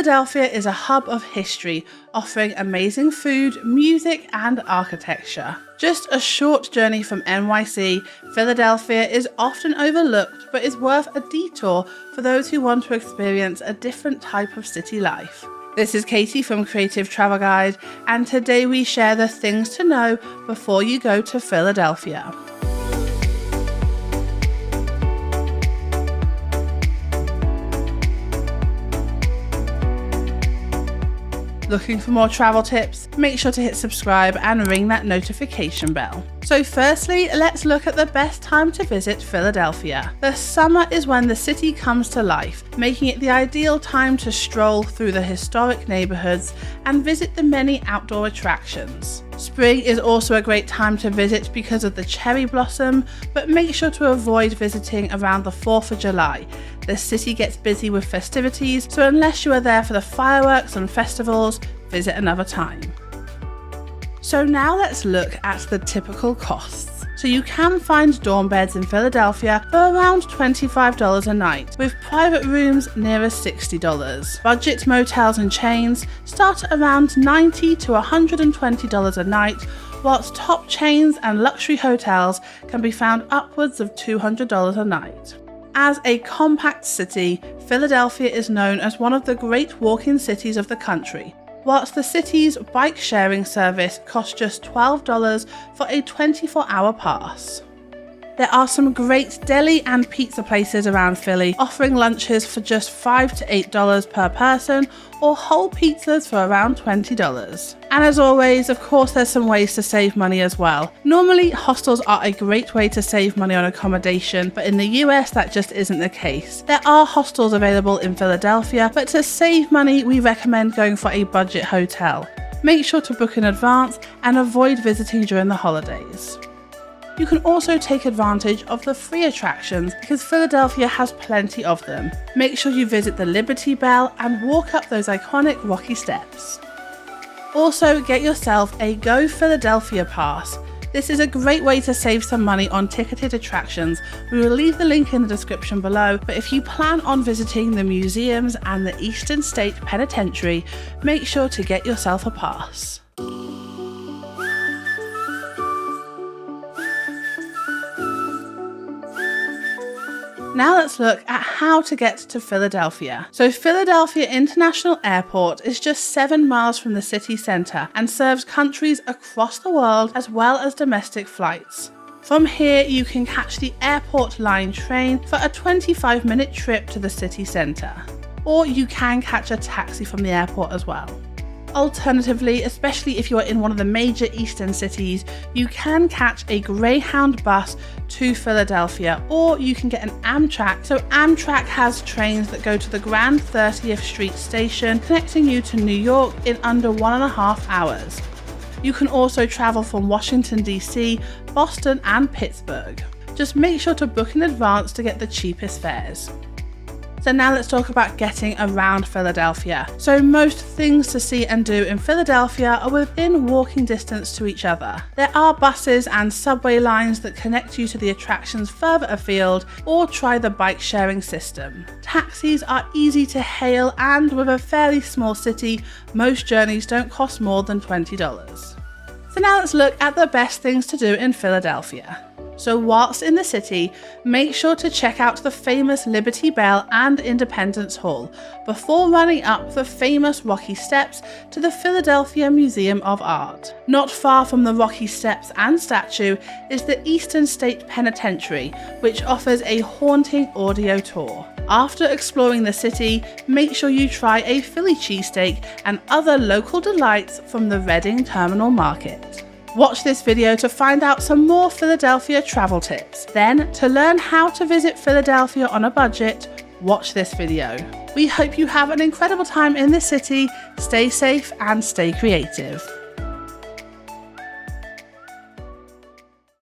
Philadelphia is a hub of history, offering amazing food, music, and architecture. Just a short journey from NYC, Philadelphia is often overlooked but is worth a detour for those who want to experience a different type of city life. This is Katie from Creative Travel Guide, and today we share the things to know before you go to Philadelphia. Looking for more travel tips? Make sure to hit subscribe and ring that notification bell. So firstly, let's look at the best time to visit Philadelphia. The summer is when the city comes to life, making it the ideal time to stroll through the historic neighborhoods and visit the many outdoor attractions. Spring is also a great time to visit because of the cherry blossom, but make sure to avoid visiting around the 4th of July. The city gets busy with festivities, so unless you are there for the fireworks and festivals, visit another time. So now let's look at the typical costs. So you can find dorm beds in Philadelphia for around $25 a night, with private rooms nearer $60. Budget motels and chains start at around $90 to $120 a night, whilst top chains and luxury hotels can be found upwards of $200 a night. As a compact city, Philadelphia is known as one of the great walk-in cities of the country, whilst the city's bike sharing service costs just $12 for a 24-hour pass. There are some great deli and pizza places around Philly, offering lunches for just $5 to $8 per person, or whole pizzas for around $20. And as always, of course, there's some ways to save money as well. Normally, hostels are a great way to save money on accommodation, but in the US, that just isn't the case. There are hostels available in Philadelphia, but to save money, we recommend going for a budget hotel. Make sure to book in advance and avoid visiting during the holidays. You can also take advantage of the free attractions because Philadelphia has plenty of them. Make sure you visit the Liberty Bell and walk up those iconic rocky steps. Also, get yourself a Go Philadelphia Pass. This is a great way to save some money on ticketed attractions. We will leave the link in the description below, but if you plan on visiting the museums and the Eastern State Penitentiary, make sure to get yourself a pass. Now let's look at how to get to Philadelphia. So Philadelphia International Airport is just 7 miles from the city centre and serves countries across the world as well as domestic flights. From here, you can catch the Airport Line train for a 25-minute trip to the city centre, or you can catch a taxi from the airport as well. Alternatively, especially if you are in one of the major eastern cities, you can catch a Greyhound bus to Philadelphia, or you can get an Amtrak. So Amtrak has trains that go to the Grand 30th Street station, connecting you to New York in under 1.5 hours. You can also travel from Washington, D.C., Boston, and Pittsburgh. Just make sure to book in advance to get the cheapest fares. So now let's talk about getting around Philadelphia. So most things to see and do in Philadelphia are within walking distance to each other. There are buses and subway lines that connect you to the attractions further afield, or try the bike sharing system. Taxis are easy to hail, and with a fairly small city, most journeys don't cost more than $20. So now let's look at the best things to do in Philadelphia. So whilst in the city, make sure to check out the famous Liberty Bell and Independence Hall before running up the famous rocky steps to the Philadelphia Museum of Art. Not far from the rocky steps and statue is the Eastern State Penitentiary, which offers a haunting audio tour. After exploring the city, make sure you try a Philly cheesesteak and other local delights from the Reading Terminal Market. Watch this video to find out some more Philadelphia travel tips. Then, to learn how to visit Philadelphia on a budget, watch this video. We hope you have an incredible time in the city. Stay safe and stay creative.